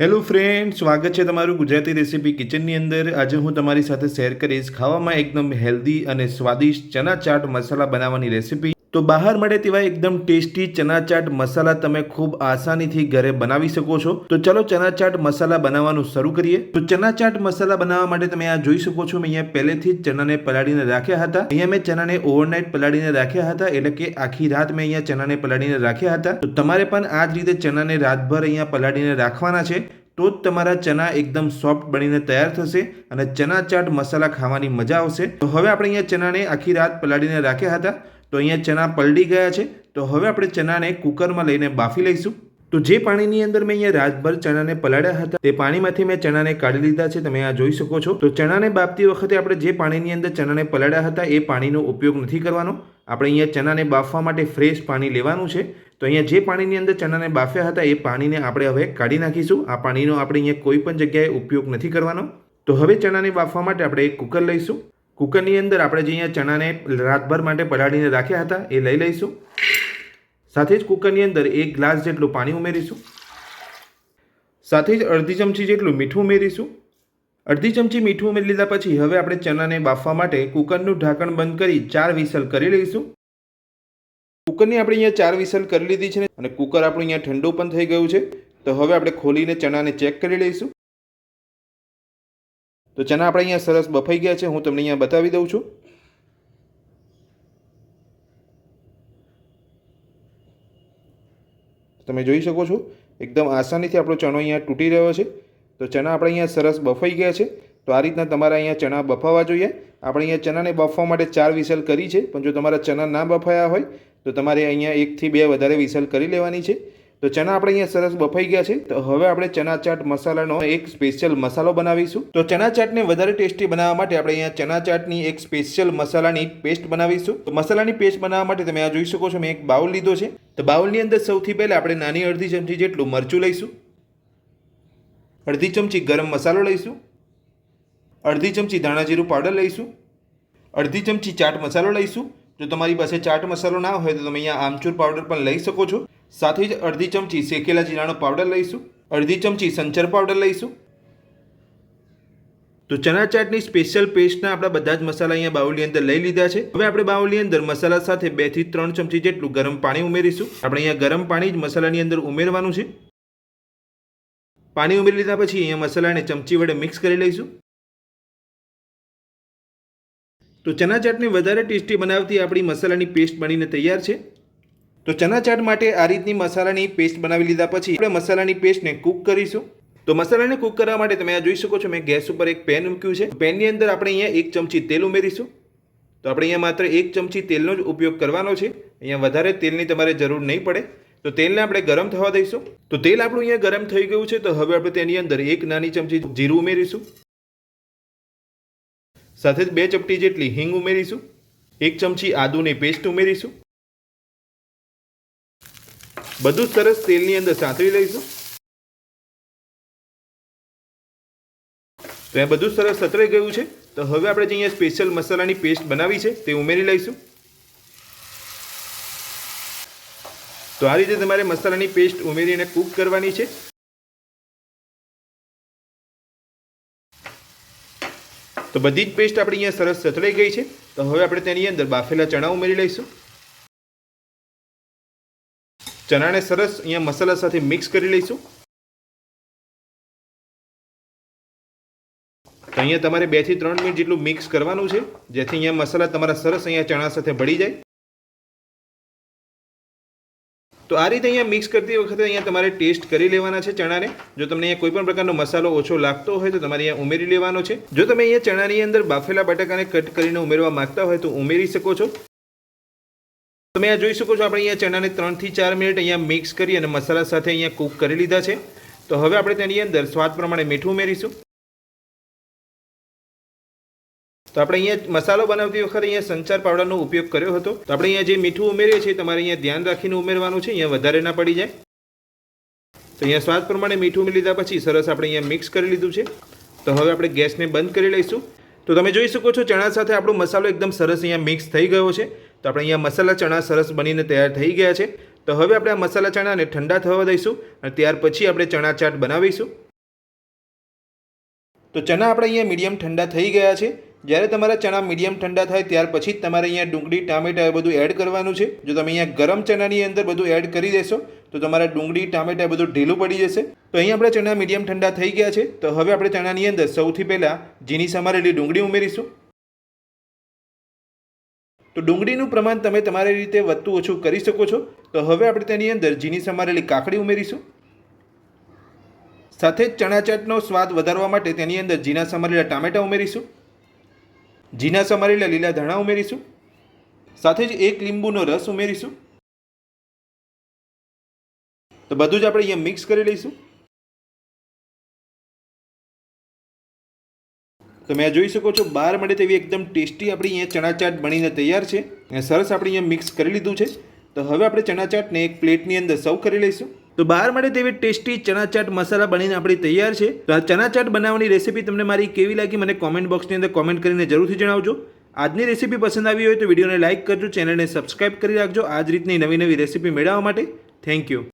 Hello friend, સ્વાગત છે તમારું ગુજરાતી રેસીપી કિચનની અંદર। આજે હું તમારી સાથે શેર કરીશ ખાવામાં એકદમ હેલ્ધી અને સ્વાદિષ્ટ ચના ચાટ મસાલા બનાવવાની રેસીપી। તો બહાર મળે તેવા એકદમ ટેસ્ટી ચના ચાટ મસાલા તમે ખૂબ આસાનીથી ઘરે બનાવી શકો છો। તો ચલો ચના ચાટ મસાલા બનાવવાનું શરૂ કરીએ। તો ચના ચાટ મસાલા બનાવવા માટે તમે આ જોઈ શકો છો, મેં અહીંયા પહેલેથી જ ચનાને પલાળીને રાખ્યા હતા। અહીંયા મેં ચનાને ઓવરનાઇટ પલાળીને રાખ્યા હતા, એટલે કે આખી રાત મેં અહીંયા ચનાને પલાળીને રાખ્યા હતા। તો તમારે પણ આ જ રીતે ચનાને રાતભર અહીંયા પલાળીને રાખવાના છે, તો જ તમારા ચના એકદમ સોફ્ટ બનીને તૈયાર થશે અને ચના ચાટ મસાલા ખાવાની મજા આવશે। તો હવે આપણે અહીંયા ચનાને આખી રાત પલાળીને રાખ્યા હતા, તો અહીંયા ચના પલળી ગયા છે। તો હવે આપણે ચનાને કુકરમાં લઈને બાફી લઈશું। તો જે પાણીની અંદર મેં અહીંયા રાતભર ચણાને પલાળ્યા હતા, તે પાણીમાંથી મેં ચણાને કાઢી લીધા છે, તમે આ જોઈ શકો છો। તો ચણાને બાફતી વખતે આપણે જે પાણીની અંદર ચણાને પલાળ્યા હતા એ પાણીનો ઉપયોગ નથી કરવાનો। આપણે અહીંયા ચણાને બાફવા માટે ફ્રેશ પાણી લેવાનું છે। તો અહીંયા જે પાણીની અંદર ચણાને બાફ્યા હતા એ પાણીને આપણે હવે કાઢી નાખીશું। આ પાણીનો આપણે અહીંયા કોઈ પણ જગ્યાએ ઉપયોગ નથી કરવાનો। તો હવે ચણાને બાફવા માટે આપણે એક કુકર લઈશું। કુકરની અંદર આપણે જે અહીંયા ચણાને રાતભર માટે પલાળીને રાખ્યા હતા એ લઈ લઈશું। સાથે જ કુકરની અંદર 1 ગ્લાસ જેટલું પાણી ઉમેરીશું। સાથે જ અડધી ચમચી જેટલું મીઠું ઉમેરીશું। અડધી ચમચી મીઠું ઉમેરી લીધા પછી હવે આપણે ચણાને બાફવા માટે કુકરનું ઢાંકણ બંધ કરી 4 વિસલ કરી લઈશું। કુકરની આપણે અહીંયા 4 વિસલ કરી લીધી છે અને કુકર આપણું અહીંયા ઠંડુ પણ થઈ ગયું છે। તો હવે આપણે ખોલીને ચણાને ચેક કરી લઈશું। તો ચણા આપણે અહીંયા સરસ બફાઈ ગયા છે, હું તમને અહીંયા બતાવી દઉં છું। તમે જોઈ શકો છો એકદમ આસાનીથી આપણો ચણો અહીંયા તૂટી રહ્યો છે। તો ચણા આપણે અહીંયા સરસ બફાઈ ગયા છે। તો આ રીતના તમારા અહીંયા ચણા બફાવા જોઈએ। આપણે અહીંયા ચણાને બફવા માટે 4 વિસલ કરી છે, પણ જો તમારા ચણા ના બફાયા હોય તો તમારે અહીંયા 1 થી 2 વધારે વિસલ કરી લેવાની છે। તો ચણા આપણે અહીંયા સરસ બફાઈ ગયા છે। તો હવે આપણે ચણા ચાટ મસાલાનો એક સ્પેશિયલ મસાલો બનાવીશું। તો ચણા ચાટને વધારે ટેસ્ટી બનાવવા માટે આપણે અહીંયા ચણા ચાટની એક સ્પેશિયલ મસાલાની પેસ્ટ બનાવીશું। તો મસાલાની પેસ્ટ બનાવવા માટે તમે આ જોઈ શકો છો, મેં એક બાઉલ લીધો છે। તો બાઉલની અંદર સૌથી પહેલાં આપણે નાની અડધી ચમચી જેટલું મરચું લઈશું। અડધી ચમચી ગરમ મસાલો લઈશું। અડધી ચમચી ધાણા જીરું પાવડર લઈશું। અડધી ચમચી ચાટ મસાલો લઈશું। જો તમારી પાસે ચાટ મસાલો ના હોય તો તમે અહીંયા આમચૂર પાવડર પણ લઈ શકો છો। સાથે જ અડધી ચમચી શેકેલા જીરાનો પાવડર લઈશું। અડધી ચમચી સંચર પાવડર લઈશું। તો ચણા ચાટની સ્પેશિયલ પેસ્ટના આપણા બધા જ મસાલા અહીંયા બાઉલની અંદર લઈ લીધા છે। હવે આપણે બાઉલની અંદર મસાલા સાથે 2 થી 3 ચમચી જેટલું ગરમ પાણી ઉમેરીશું। આપણે અહીંયા ગરમ પાણી જ મસાલાની અંદર ઉમેરવાનું છે। પાણી ઉમેરી લીધા પછી અહીંયા મસાલાને ચમચી વડે મિક્સ કરી લઈશું। તો ચના ચાટને વધારે ટેસ્ટી બનાવતી આપણી મસાલાની પેસ્ટ બનીને તૈયાર છે। તો ચના ચાટ માટે આ રીતની મસાલાની પેસ્ટ બનાવી લીધા પછી આપણે મસાલાની પેસ્ટને કૂક કરીશું। તો મસાલાને કૂક કરવા માટે તમે આ જોઈ શકો છો, મેં ગેસ ઉપર એક પેન મૂક્યું છે। પેનની અંદર આપણે અહીંયા 1 ચમચી તેલ ઉમેરીશું। તો આપણે અહીંયા માત્ર 1 ચમચી તેલનો જ ઉપયોગ કરવાનો છે, અહીંયા વધારે તેલની તમારે જરૂર નહીં પડે। તો તેલને આપણે ગરમ થવા દઈશું। તો તેલ આપણું અહીંયા ગરમ થઈ ગયું છે। તો હવે આપણે તેની અંદર 1 નાની ચમચી જીરું ઉમેરીશું। સાથે જ 2 ચપટી જેટલી હિંગ ઉમેરીશું। 1 ચમચી આદુની પેસ્ટ ઉમેરીશું। બધું સરસ તેલની અંદર સાંતળી લઈશું। તો એ બધું સરસ સતરાઈ ગયું છે। તો હવે આપણે જે અહીંયા સ્પેશિયલ મસાલાની પેસ્ટ બનાવી છે તે ઉમેરી લઈશું। તો આ રીતે તમારે મસાલાની પેસ્ટ ઉમેરીને કૂક કરવાની છે। તો બધી જ પેસ્ટ આપણી અહીંયા સરસ સતરાઈ ગઈ છે। તો હવે આપણે તેની અંદર બાફેલા ચણા ઉમેરી લઈશું। ચણાને સરસ અહીંયા મસાલા સાથે મિક્સ કરી લઈશું। તો અહીંયા તમારે 2 થી 3 મિનિટ જેટલું મિક્સ કરવાનું છે, જેથી અહીંયા મસાલા તમારા સરસ અહીંયા ચણા સાથે ભળી જાય। તો આ રીતે અહીંયા મિક્સ કરતી વખતે અહીંયા તમારે ટેસ્ટ કરી લેવાના છે ચણાને। જો તમને અહીંયા કોઈ પણ પ્રકારનો મસાલો ઓછો લાગતો હોય તો તમારે અહીંયા ઉમેરી લેવાનો છે। જો તમે અહીંયા ચણાની અંદર બાફેલા બટાકાને કટ કરીને ઉમેરવા માંગતા હોય તો ઉમેરી શકો છો। તમે આ જોઈ શકો છો, આપણે અહીંયા ચણાને 3 થી 4 મિનિટ અહીંયા મિક્સ કરી અને મસાલા સાથે અહીંયા કૂક કરી લીધા છે। તો હવે આપણે તેની અંદર સ્વાદ પ્રમાણે મીઠું ઉમેરીશું। તો આપણે અહીંયા મસાલો બનાવતી વખતે અહીંયા સંચાર પાવડરનો ઉપયોગ કર્યો હતો। તો આપણે અહીંયા જે મીઠું ઉમેરીએ છીએ તમારે અહીંયા ધ્યાન રાખીને ઉમેરવાનું છે, અહીંયા વધારે ના પડી જાય। તો અહીંયા સ્વાદ પ્રમાણે મીઠું ઉમેરી લીધા પછી સરસ આપણે અહીંયા મિક્સ કરી લીધું છે। તો હવે આપણે ગેસને બંધ કરી લઈશું। તો તમે જોઈ શકો છો ચણા સાથે આપણો મસાલો એકદમ સરસ અહીંયા મિક્સ થઈ ગયો છે। તો આપણે અહીંયા મસાલા ચણા સરસ બનીને તૈયાર થઈ ગયા છે। તો હવે આપણે આ મસાલા ચણાને ઠંડા થવા દઈશું અને ત્યાર પછી આપણે ચણા ચાટ બનાવીશું। તો ચણા આપણે અહીંયા મીડિયમ ઠંડા થઈ ગયા છે. જ્યારે તમારા ચણા મીડિયમ ઠંડા થાય ત્યાર પછી જ તમારે અહીંયા ડુંગળી ટામેટા એ બધું એડ કરવાનું છે. જો તમે અહીંયા ગરમ ચણાની અંદર બધું એડ કરી દેશો તો તમારા ડુંગળી ટામેટા બધું ઢીલું પડી જશે. તો અહીંયા આપણે ચણા મીડિયમ ઠંડા થઈ ગયા છે. તો હવે આપણે ચણાની અંદર સૌથી પહેલાં ઝીણી સમારેલી ડુંગળી ઉમેરીશું. તો ડુંગળીનું પ્રમાણ તમે તમારી રીતે વધતું ઓછું કરી શકો છો. તો હવે આપણે તેની અંદર ઝીણી સમારેલી કાકડી ઉમેરીશું. સાથે જ ચણા ચાટનો સ્વાદ વધારવા માટે તેની અંદર ઝીણા સમારેલા ટામેટાં ઉમેરીશું. ઝીણા સમારેલા લીલા ધાણા ઉમેરીશું. સાથે જ એક લીંબુનો રસ ઉમેરીશું. તો બધું જ આપણે અહીંયા મિક્સ કરી લઈશું. તમે આ જોઈ શકો છો, બહાર મળે તેવી એકદમ ટેસ્ટી આપણી અહીંયા ચણા ચાટ બનીને તૈયાર છે. અને સરસ આપણે અહીંયા મિક્સ કરી લીધું છે. તો હવે આપણે ચણા ચાટને એક પ્લેટની અંદર સર્વ કરી લઈશું. તો બહાર મળે તેવી ટેસ્ટી ચણા ચાટ મસાલા બનીને આપણી તૈયાર છે. તો આ ચણા ચાટ બનાવવાની રેસીપી તમને મારી કેવી લાગી મને કોમેન્ટ બોક્સની અંદર કોમેન્ટ કરીને જરૂરથી જણાવજો. આજની રેસીપી પસંદ આવી હોય તો વિડીયોને લાઇક કરજો, ચેનલને સબસ્ક્રાઇબ કરી રાખજો આ જ રીતની નવી નવી રેસીપી મેળવવા માટે. Thank you.